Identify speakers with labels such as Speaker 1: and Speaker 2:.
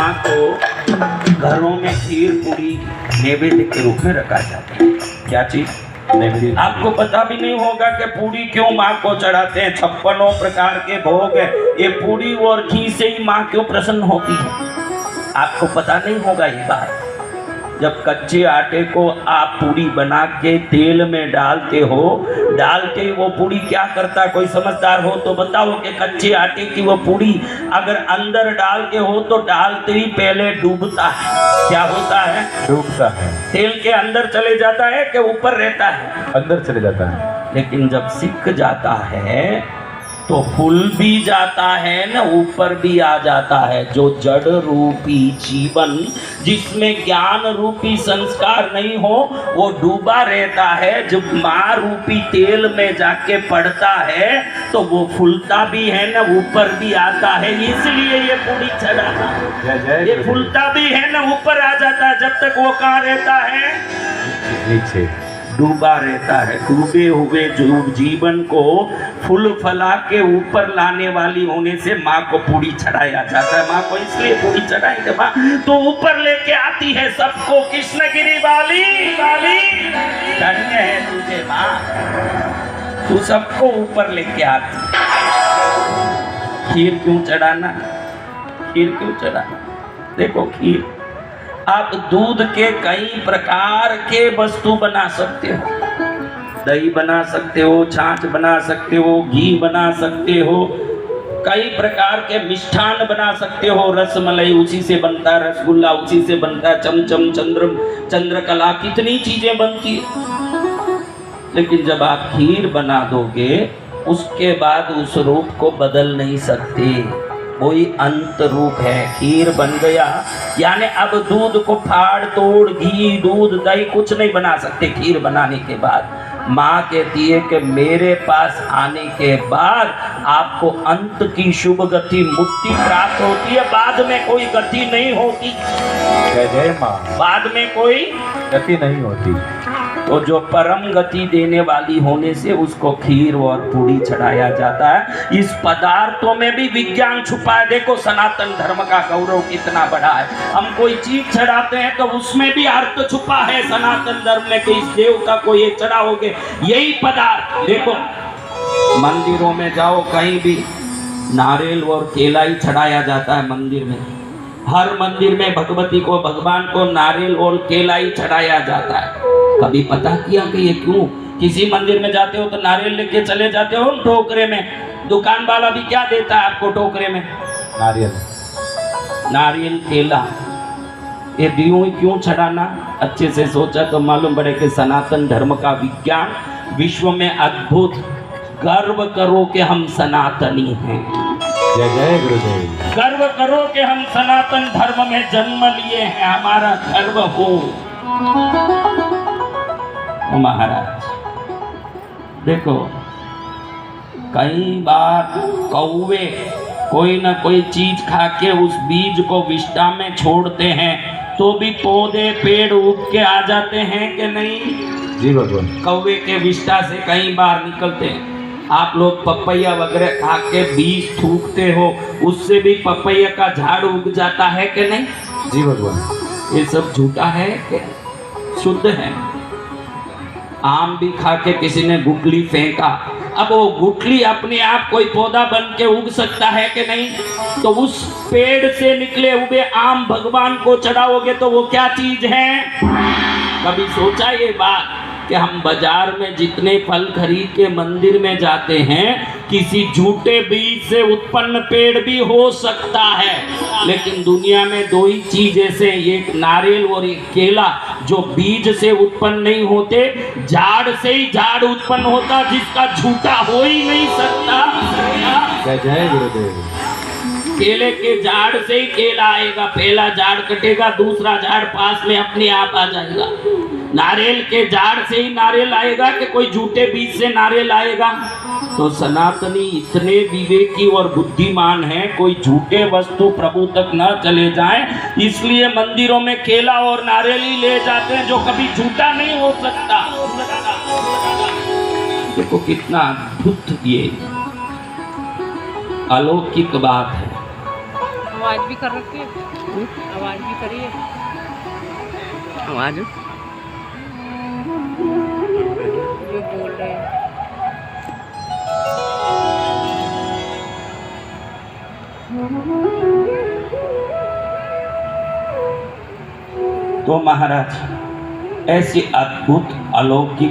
Speaker 1: माँ को घरों में खीर पूरी नैवेद्य के रूप में रखा जाता है। क्या चीज? नैवेद्य। आपको पता भी नहीं होगा कि पूरी क्यों माँ को चढ़ाते हैं। 56 प्रकार के भोग है, ये पूरी और घी से ही माँ क्यों प्रसन्न होती है, आपको पता नहीं होगा ये बात। जब कच्चे आटे को आप पूरी बना के तेल में डालते हो, डालते ही वो पूरी क्या करता है, कोई समझदार हो तो बताओ कि कच्चे आटे की वो पूरी अगर अंदर डालते हो तो डालते ही पहले डूबता है। क्या होता है?
Speaker 2: डूबता है।
Speaker 1: तेल के अंदर चले जाता है कि ऊपर रहता है?
Speaker 2: अंदर चले जाता है।
Speaker 1: लेकिन जब सिक जाता है तो फूल भी जाता है ना, ऊपर भी आ जाता है। जो जड़ रूपी जीवन जिसमें ज्ञान रूपी संस्कार नहीं हो वो डूबा रहता है। जब माँ रूपी तेल में जाके पड़ता है तो वो फूलता भी है ना, ऊपर भी आता है। इसलिए ये पूरी चढ़ाना, ये फूलता भी है ना, ऊपर आ जाता है। जब तक वो कहाँ रहता है?
Speaker 2: नीचे
Speaker 1: डूबा रहता है। डूबे हुए जो जीवन को फूल फला के ऊपर लाने वाली होने से माँ को पूरी चढ़ाया जाता है। माँ को इसलिए पूरी चढ़ाएंगे, माँ तो ऊपर लेके आती है सबको। कृष्णगिरी वाली वाली धन्य है तुझे माँ, तू सबको ऊपर लेके आती। खीर क्यों चढ़ाना? खीर क्यों चढ़ाना? देखो खीर, आप दूध के कई प्रकार के वस्तु बना सकते हो। दही बना सकते हो, छाछ बना सकते हो, घी बना सकते हो, कई प्रकार के मिष्ठान बना सकते हो। रसमलाई उसी से बनता है, रसगुल्ला उसी से बनता है, चमचम, चंद्रकला, कितनी चीजें बनती है। लेकिन जब आप खीर बना दोगे उसके बाद उस रूप को बदल नहीं सकते। वही अंत रूप है। खीर बन गया यानी अब दूध को फाड़ तोड़ घी दूध दही कुछ नहीं बना सकते। खीर बनाने के बाद माँ कहती है कि मेरे पास आने के बाद आपको अंत की शुभ गति मुक्ति प्राप्त होती है। बाद में कोई गति नहीं होती।
Speaker 2: जय जय माँ।
Speaker 1: बाद में कोई
Speaker 2: गति नहीं होती।
Speaker 1: तो जो परम गति देने वाली होने से उसको खीर और पूरी चढ़ाया जाता है। इस पदार्थों में भी विज्ञान छुपा है। देखो सनातन धर्म का गौरव कितना बड़ा है। हम कोई चीज चढ़ाते हैं तो उसमें भी अर्थ छुपा है सनातन धर्म में कि इस देवता को ये चढ़ाओगे। यही पदार्थ देखो, मंदिरों में जाओ कहीं भी नारियल और केला ही चढ़ाया जाता है। मंदिर में, हर मंदिर में भगवती को भगवान को नारियल और केला ही चढ़ाया जाता है। कभी पता किया कि ये क्यों? किसी मंदिर में जाते हो तो नारियल लेके चले जाते हो टोकरे में, दुकान वाला भी क्या देता है आपको टोकरे में? नारियल केला। ये दियों क्यों चढ़ाना? अच्छे से सोचा तो मालूम पड़े कि सनातन धर्म का विज्ञान विश्व में अद्भुत। गर्व करो कि हम सनातनी हैं।
Speaker 2: जय जय गुरुदेव।
Speaker 1: गर्व करो कि हम सनातन धर्म में जन्म लिए हैं, हमारा गर्व हो। महाराज देखो, कई बार कौवे कोई ना कोई चीज खा के उस बीज को विष्ठा में छोड़ते हैं तो भी पौधे पेड़ उग के आ जाते हैं कि नहीं?
Speaker 2: जी भगवान।
Speaker 1: कौवे के विष्ठा से कई बार निकलते हैं। आप लोग पपैया वगैरह खा के बीज थूकते हो, उससे भी पपैया का झाड़ उग जाता है कि नहीं?
Speaker 2: जी भगवान।
Speaker 1: ये सब झूठा है कि शुद्ध है? आम भी खा के किसी ने गुठली फेंका, अब वो गुठली अपने आप कोई पौधा बन के उग सकता है कि नहीं? तो उस पेड़ से निकले हुए आम भगवान को चढ़ाओगे तो वो क्या चीज है? कभी सोचा ये बात कि हम बाजार में जितने फल खरीद के मंदिर में जाते हैं किसी झूठे बीज से उत्पन्न पेड़ भी हो सकता है, लेकिन दुनिया में दो ही चीज ऐसे, एक नारियल और एक केला, जो बीज से उत्पन्न नहीं होते, झाड़ से ही झाड़ उत्पन्न होता जिसका झूठा हो ही नहीं सकता।
Speaker 2: जय जय गुरुदेव।
Speaker 1: केले के झाड़ से ही केला आएगा, पहला झाड़ कटेगा दूसरा झाड़ पास में अपने आप आ जाएगा। नारियल के झाड़ से ही नारियल आएगा कि कोई झूठे बीज से नारियल आएगा? तो सनातनी इतने विवेकी और बुद्धिमान हैं, कोई झूठे वस्तु प्रभु तक न चले जाएं, इसलिए मंदिरों में केला और नारियल ही ले जाते हैं जो कभी झूठा नहीं हो सकता। देखो कितना अद्भुत ये अलौकिक बात है।
Speaker 3: आवाज भी कर रखी है, आवाज भी करिए,
Speaker 4: आवाज
Speaker 3: जो बोल रहे हैं।
Speaker 1: तो महाराज ऐसी अद्भुत अलौकिक